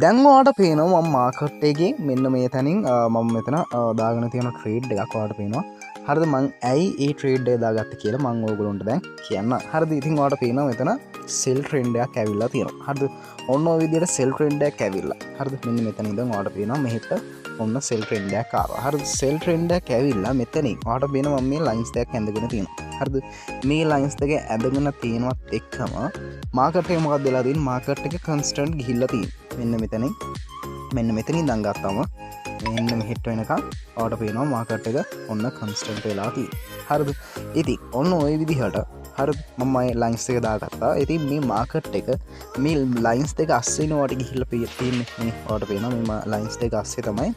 දැන් ඔයාලට පේනවා මම මාකට් එකේ මෙන්න මේ තැනින් මම මෙතන දාගෙන තියෙන ට්‍රේඩ් එකක් ඔයාලට පේනවා. හරිද? මං ඇයි ඒ ට්‍රේඩ් එක දාගත්තේ කියලා මං ඕගොල්ලන්ට දැන් කියන්න. හරිද? ඉතින් ඔයාලට පේනවා මෙතන සෙල් ට්‍රෙන්ඩ් එකක් ඇවිල්ලා තියෙනවා. හරිද? ඔන්න ඔය විදිහට සෙල් ට්‍රෙන්ඩ් එකක් ඇවිල්ලා. හරිද? මෙන්න මෙතන ඉඳන් ඔයාලට පේනවා මෙහෙට ඔන්න සෙල් ට්‍රෙන්ඩ් එකක් ආවා. හරිද? සෙල් ට්‍රෙන්ඩ් එකක් ඇවිල්ලා මෙතනින් ඔයාලට පේනවා මම මේ ලයින්ස් දෙකක් ඇඳගෙන තියෙනවා. හරිද? මේ ලයින්ස් දෙක ඇඳගෙන තියෙනවත් එක්කම මාකට් එක මොකක්ද වෙලා තියෙන්නේ? මාකට් එක කන්ස්ටන්ට් ගිහිල්ලා තියෙන්නේ. මෙන්න මෙතනින් ඉඳන් ගත්තම මෙන්න මෙහෙට වෙනකම් ඔයාලට පේනවා මාකට් එක ඔන්න කන්ස්ටන්ට් වෙලා තියෙන්නේ. හරිද? ඉතින් ඔන්න ওই විදිහට හරිද මම මේ ලයින්ස් එක දාගත්තා. ඉතින් මේ මාකට් එක මේ ලයින්ස් දෙක අස්සේන වට ගිහිල්ලා තියෙන්නේ. මේ ඔයාලට පේනවා මේ ලයින්ස් දෙක අස්සේ තමයි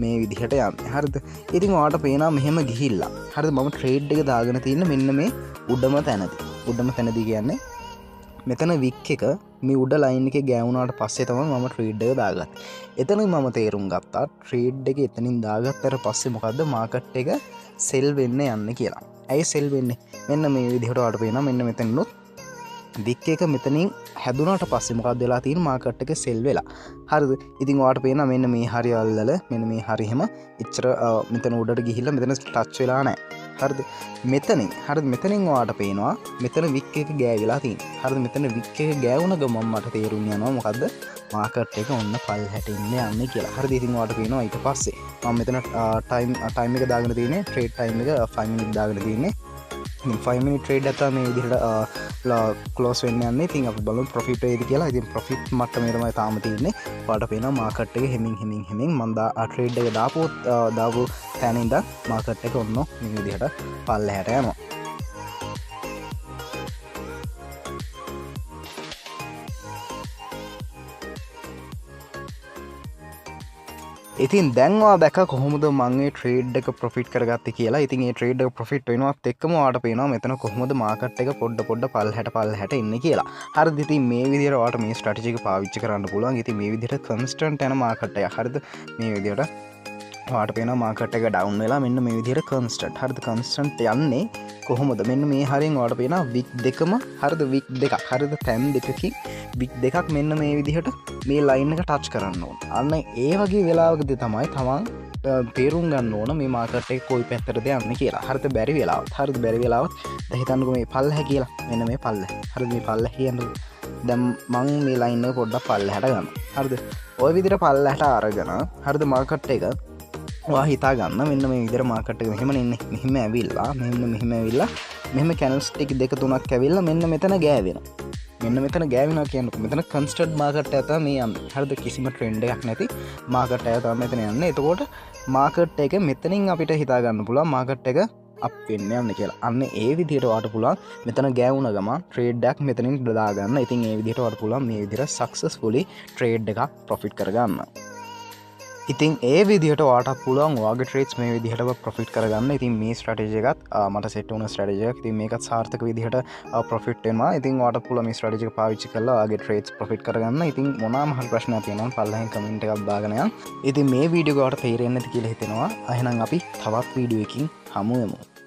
මේ විදිහට යන්නේ. හරිද? ඉතින් ඔයාලට පේනවා මෙහෙම ගිහිල්ලා. හරිද? මම ට්‍රේඩ් එක දාගෙන තියෙන්නේ මෙන්න මේ උඩම තැනදී. උඩම තැනදී කියන්නේ මෙතන වික් එක මේ උඩ ලයින් එකේ ගෑවුනාට පස්සේ තමයි මම ට්‍රේඩ් එක දාගත්තේ. එතන මම තේරුම් ගත්තා ට්‍රේඩ් එක එතනින් දාගත්තට පස්සේ මොකද්ද මාකට් එක සෙල් වෙන්න යන්නේ කියලා. ඇයි සෙල් වෙන්නේ? මෙන්න මේ විදිහට ඔයාලට පේනවා මෙන්න මෙතනනොත් වික් එක මෙතනින් හැදුනාට පස්සේ මොකක්ද වෙලා තියෙන්නේ මාකට් එක සෙල් වෙලා. හරිද? ඉතින් ඔයාලට පේනවා මෙන්න මේ හරිය අල්ලල මෙන්න මේ හරියම ඉච්චර මෙතන උඩට ගිහිල්ලා මෙතන ටච් වෙලා නැහැ. හරිද? මෙතනින් හරිද මෙතනින් ඔයාලට පේනවා මෙතන වික් එක ගෑවිලා තියෙනවා. හරිද? මෙතන වික් එක ගෑවුන ගමන් මට තේරුම් යනවා මොකද්ද මාකට් එක ඔන්න පල්හැට යන්නේ කියලා. හරිද? ඉතින් ඔයාලට පේනවා ඊට පස්සේ මම මෙතන ටයිම් එක දාගෙන තියෙන්නේ ට්‍රේඩ් ටයිම් එක 5 මිනිත් දාගෙන තියෙන්නේ. 5 මිනිත් ට්‍රේඩ් එක තමයි මේ විදිහට ක්ලෝස් වෙන්න යන්නේ. ඉතින් අපි බලමු ප්‍රොෆිට් වේද කියලා. ඉතින් ප්‍රොෆිට් මට්ටමේ තමයි තාම තියෙන්නේ. ඔයාලට පේනවා මාකට් එක හෙමින් මම ට්‍රේඩ් එක දාපු තැන ඉඳන් මාකට් එක ඔන්න මේ විදිහට පල්ලෙහාට යනවා. ඉතින් දැන් ඔයා දැක්ක කොහොමද මම මේ ට්‍රේඩ් එක ප්‍රොෆිට් කරගත්තේ කියලා. ඉතින් මේ ට්‍රේඩ් එක ප්‍රොෆිට් වෙනවත් එක්කම ඔයාලට පේනවා මෙතන කොහොමද මාකට් එක පොඩ පල්ලෙහාට එන්නේ කියලා. හරිද? ඉතින් මේ විදිහට ඔයාලට මේ ස්ට්‍රැටජි එක පාවිච්චි කරන්න පුළුවන්. ඉතින් මේ විදිහට කන්ස්ටන්ට් යන මාකට් එක. හරිද? මේ විදිහට ඔයාලට පේනවා මාකට් එක ඩවුන් වෙලා මෙන්න මේ විදිහට කන්ස්ටන්ට්. හරිද? කන්ස්ටන්ට් යන්නේ කොහොමද? මෙන්න මේ හරියෙන් ඔයාලට පේනවා වික් දෙකම හරිද? වික් දෙකක්. හරිද? තැන් දෙකකින් වික් දෙකක් මෙන්න මේ විදිහට මේ ලයින් එක ටච් කරන්න ඕන. අන්න ඒ වගේ වෙලාවකදී තමයි තමන් තේරුම් ගන්න ඕන මේ මාකට් එක කොයි පැත්තටද යන්නේ කියලා. හරිද? බැරි වෙලාවත්. හරිද? බැරි වෙලාවත් දැන් හිතන්නකෝ මේ පල්ලෙහ කියලා. මෙන්න මේ පල්ලෙහ. හරිද? මේ පල්ලෙහ කියන්නේ දැන් මං මේ ලයින් එක පොඩ්ඩක් පල්ලෙහාට ගන්නවා. හරිද? ওই විදිහට පල්ලෙහාට අරගෙන හරිද මාකට් එක ඔයා හිතා ගන්න මෙන්න මේ විදිහට මාකට් එක මෙහෙම නෙන්නේ. මෙහෙම ඇවිල්ලා මෙහෙම ඇවිල්ලා මෙහෙම කැනල් ස්ටික් දෙක තුනක් ඇවිල්ලා මෙන්න මෙතන ගෑවෙනවා. මෙන්න මෙතන ගෑවෙනවා කියන්නේ මෙතන කන්ස්ටන්ට් මාකට් එක තමයි මේ යන්නේ. හරිද? කිසිම ට්‍රෙන්ඩ් එකක් නැති මාකට් එක තමයි මෙතන යන්නේ. එතකොට මාකට් එක මෙතනින් අපිට හිතා ගන්න පුළුවන් මාකට් එක අප් වෙන්න යන්නේ කියලා. අන්න ඒ විදිහට ඔයාලට පුළුවන් මෙතන ගෑවුන ගමන් ට්‍රේඩ් එකක් මෙතනින් දාගන්න. ඉතින් ඒ විදිහට ඔයාලට පුළුවන් මේ විදිහට සක්සස්ෆුලි ට්‍රේඩ් එකක් ප්‍රොෆිට් කරගන්න. ඉතින් ඒ විදිහට ඔයාලට පුළුවන් ඔයාගේ ට්‍රේඩ්ස් මේ විදිහට ප්‍රොෆිට් කරගන්න. ඉතින් මේ ස්ට්‍රැටජි එකත් මට සෙට් වුණ ස්ට්‍රැටජි එකක්. ඉතින් මේකත් සාර්ථක විදිහට ප්‍රොෆිට් වෙනවා. ඉතින් ඔයාලට පුළුවන් මේ ස්ට්‍රැටජි එක පාවිච්චි කරලා ඔයාගේ ට්‍රේඩ්ස් ප්‍රොෆිට් කරගන්න. ඉතින් මොනවාම හරි ප්‍රශ්නයක් තියෙනවා නම් පල්ලෙහෙන් කමෙන්ට් එකක් දාගෙන යන්න. ඉතින් මේ වීඩියෝ එක ඔයාලට තේරෙන්නේ නැති කියලා හිතෙනවා. එහෙනම් අපි තවත් වීඩියෝ එකකින් හමු වෙමු.